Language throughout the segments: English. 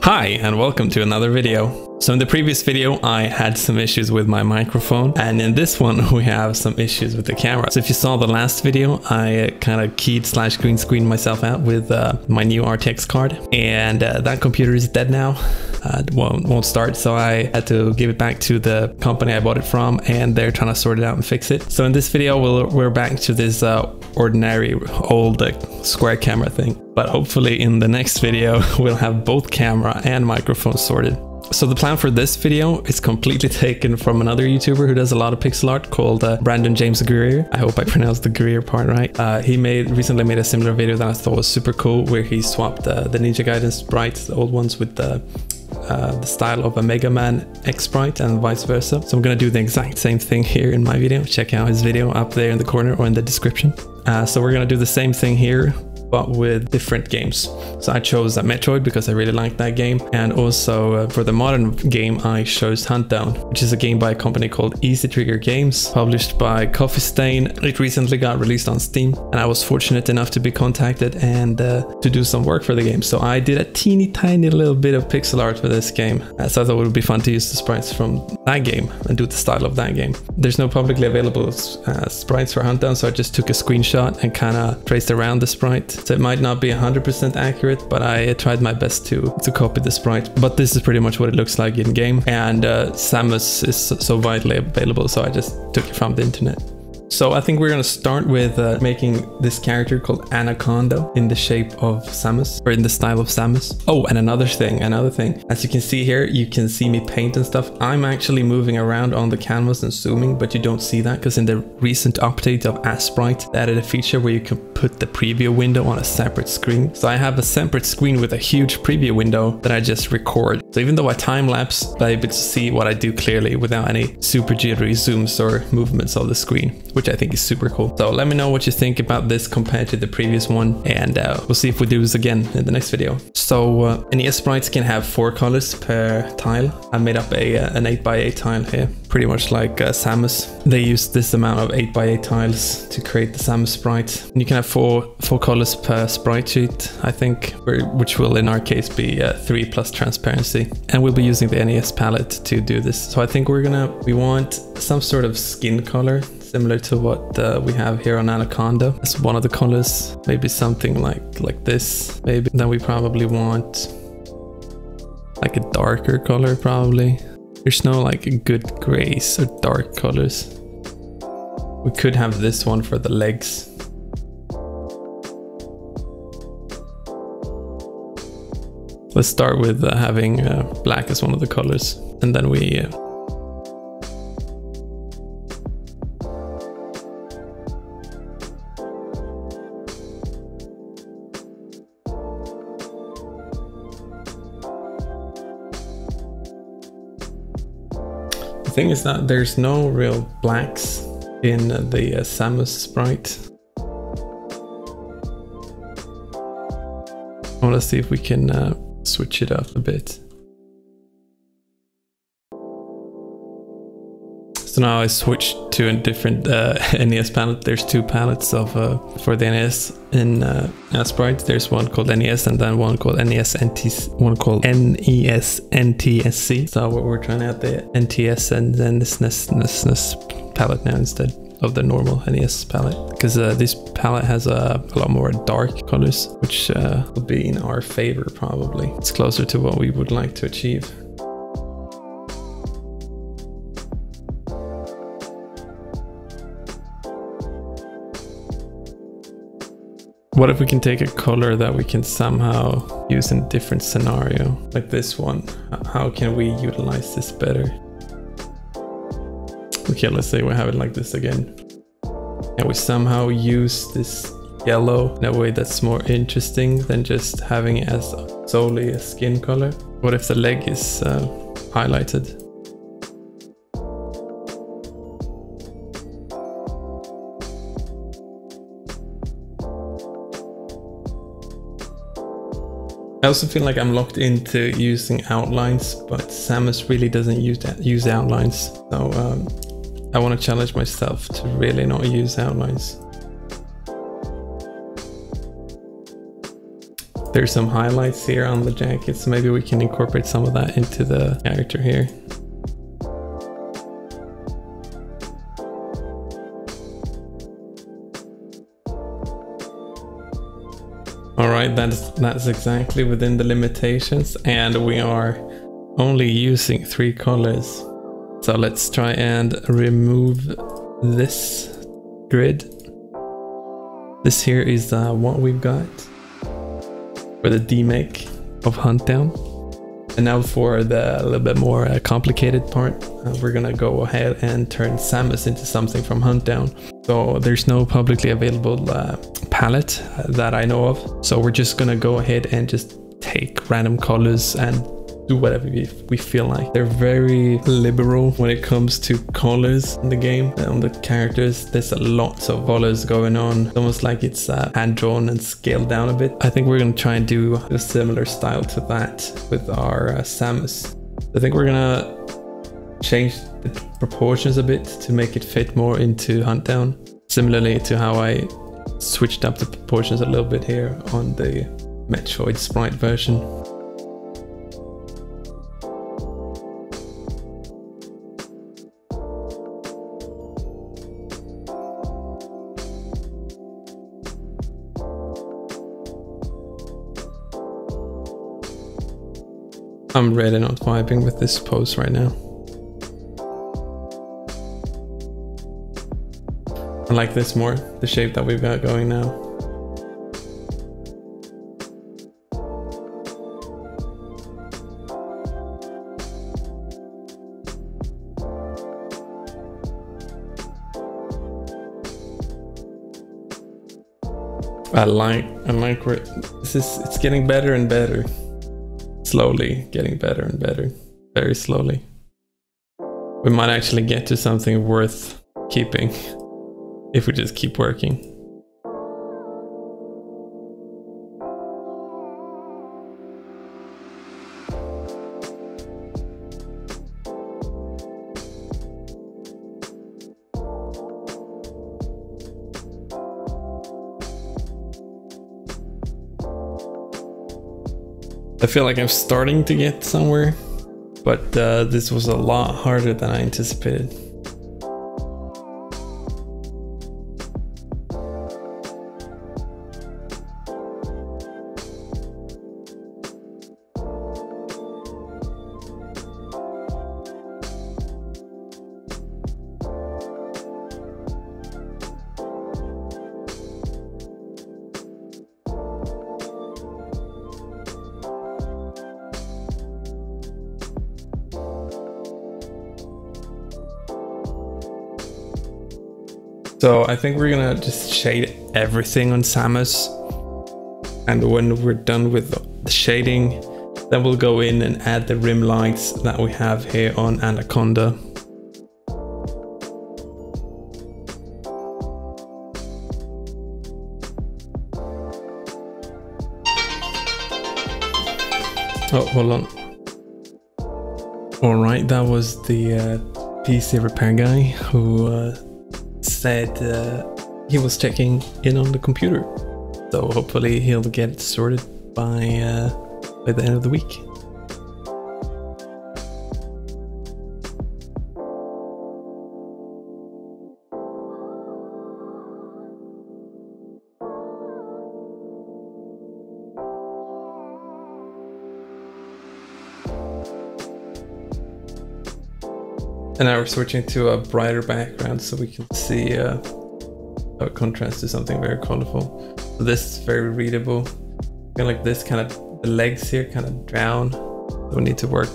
Hi and welcome to another video. So in the previous video I had some issues with my microphone, and in this one we have some issues with the camera. So if you saw the last video, I kind of keyed / green screened myself out with my new RTX card, and that computer is dead now. Won't start, so I had to give it back to the company I bought it from, and they're trying to sort it out and fix it. So in this video we're back to this ordinary old square camera thing, but hopefully in the next video we'll have both camera and microphone sorted. So the plan for this video is completely taken from another YouTuber who does a lot of pixel art called Brandon James Greer. I hope I pronounced the Greer part right. He recently made a similar video that I thought was super cool, where he swapped the Ninja Gaiden sprites, the old ones, with the style of a Mega Man X sprite and vice versa. So I'm gonna do the exact same thing here in my video. Check out his video up there in the corner or in the description. So we're gonna do the same thing here, but with different games. So I chose Metroid because I really liked that game, and also for the modern game I chose Huntdown, which is a game by a company called Easy Trigger Games, published by Coffee Stain. It recently got released on Steam, and I was fortunate enough to be contacted and to do some work for the game. So I did a teeny tiny little bit of pixel art for this game, so I thought it would be fun to use the sprites from that game and do the style of that game. There's no publicly available sprites for Huntdown, so I just took a screenshot and kind of traced around the sprite. So it might not be 100% accurate, but I tried my best to copy the sprite. But this is pretty much what it looks like in game, and Samus is so widely available, so I just took it from the internet. So I think we're gonna start with making this character called Anaconda in the shape of Samus, or in the style of Samus. Oh, and another thing, as you can see here, you can see me paint and stuff. I'm actually moving around on the canvas and zooming, but you don't see that because in the recent update of Sprite, they added a feature where you can put the preview window on a separate screen. So I have a separate screen with a huge preview window that I just record. So even though I time-lapse, I'm able to see what I do clearly without any super jittery zooms or movements of the screen, which I think is super cool. So let me know what you think about this compared to the previous one, and we'll see if we do this again in the next video. So NES sprites can have 4 colors per tile. I made up an 8x8 tile here, pretty much like Samus. They used this amount of 8x8 tiles to create the Samus sprite. And you can have four colors per sprite sheet, I think, which will in our case be 3 plus transparency. And we'll be using the NES palette to do this. So I think we want some sort of skin color, similar to what we have here on Anaconda. That's one of the colors. Maybe something like this. Maybe then we probably want like a darker color probably. There's no like good grays or dark colors. We could have this one for the legs. Let's start with having black as one of the colors, and then we the thing is that there's no real blacks in the Samus sprite. I want to see if we can switch it up a bit. So now I switched to a different NES palette. There's 2 palettes of for the NES in sprites. There's one called NES and then one called NES NTSC. So we're trying out the NTS and then this NES palette now instead of the normal NES palette, because this palette has a lot more dark colors, which will be in our favor probably. It's closer to what we would like to achieve. What if we can take a color that we can somehow use in a different scenario, like this one? How can we utilize this better? Okay, let's say we have it like this again. And we somehow use this yellow in a way that's more interesting than just having it as solely a skin color. What if the leg is highlighted? I also feel like I'm locked into using outlines, but Samus really doesn't use outlines. So I want to challenge myself to really not use outlines. There's some highlights here on the jacket, so maybe we can incorporate some of that into the character here. Alright, that's exactly within the limitations, and we are only using 3 colors. So let's try and remove this grid. This here is what we've got for the demake of Huntdown. And now for the little bit more complicated part, we're gonna go ahead and turn Samus into something from Huntdown. So there's no publicly available palette that I know of. So we're just gonna go ahead and just take random colors and do whatever we feel like. They're very liberal when it comes to colors in the game. On the characters, there's a lot of colors going on. It's almost like it's hand-drawn and scaled down a bit. I think we're gonna try and do a similar style to that with our Samus. I think we're gonna change the proportions a bit to make it fit more into Huntdown. Similarly to how I switched up the proportions a little bit here on the Metroid sprite version. I'm really not vibing with this pose right now. I like this more, the shape that we've got going now. I like where it's getting better and better. Slowly getting better and better, very slowly. We might actually get to something worth keeping if we just keep working. I feel like I'm starting to get somewhere, but this was a lot harder than I anticipated. So I think we're gonna just shade everything on Samus, and when we're done with the shading, then we'll go in and add the rim lights that we have here on Anaconda. Oh, hold on. Alright, that was the PC repair guy who said he was checking in on the computer, so hopefully he'll get it sorted by the end of the week. And now we're switching to a brighter background so we can see how it contrasts to something very colorful. So this is very readable. I feel like this kind of, the legs here kind of drown. So we need to work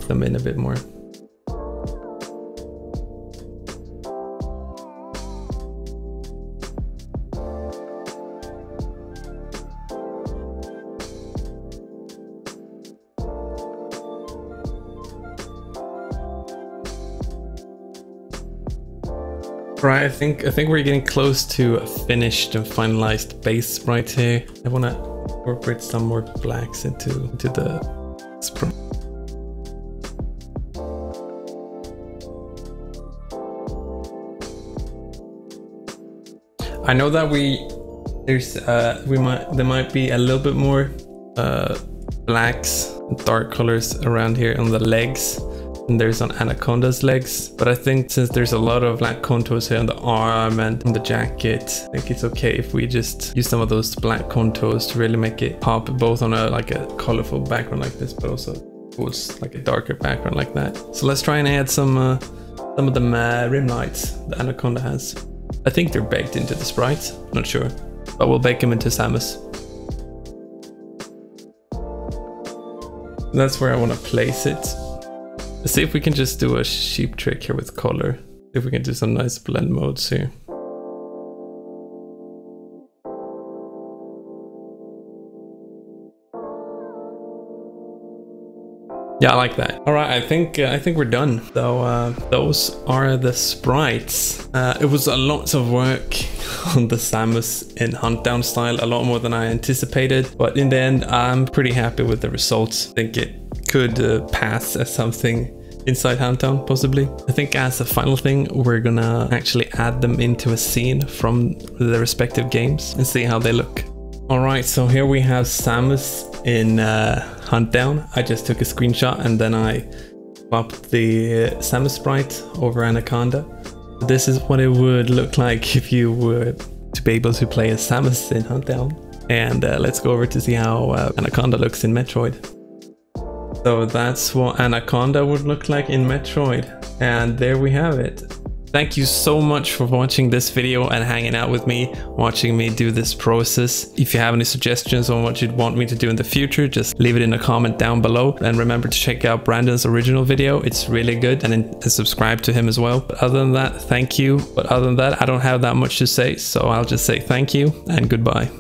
them in a bit more. Right, I think we're getting close to a finished and finalized base right here. I want to incorporate some more blacks into the sprite. I know that there might be a little bit more blacks and dark colors around here on the legs. And there's on Anaconda's legs, but I think since there's a lot of black contours here on the arm and on the jacket, I think it's okay if we just use some of those black contours to really make it pop, both on a colorful background like this, but also towards like a darker background like that. So let's try and add some of the rim lights the Anaconda has. I think they're baked into the sprites, not sure, but we'll bake them into Samus. That's where I want to place it. Let's see if we can just do a cheap trick here with color. See if we can do some nice blend modes here. Yeah, I like that. All right, I think we're done. So those are the sprites. It was a lot of work on the Samus in Huntdown style, a lot more than I anticipated. But in the end, I'm pretty happy with the results. I think it could pass as something inside Huntdown, possibly. I think as a final thing, we're gonna actually add them into a scene from the respective games and see how they look. All right, so here we have Samus in Huntdown. I just took a screenshot and then I swapped the Samus sprite over Anaconda. This is what it would look like if you were to be able to play as Samus in Huntdown. And let's go over to see how Anaconda looks in Metroid. So that's what Anaconda would look like in Metroid. And there we have it. Thank you so much for watching this video and hanging out with me, watching me do this process. If you have any suggestions on what you'd want me to do in the future, just leave it in a comment down below. And remember to check out Brandon's original video. It's really good, and subscribe to him as well. But other than that, thank you. But other than that, I don't have that much to say. So I'll just say thank you and goodbye.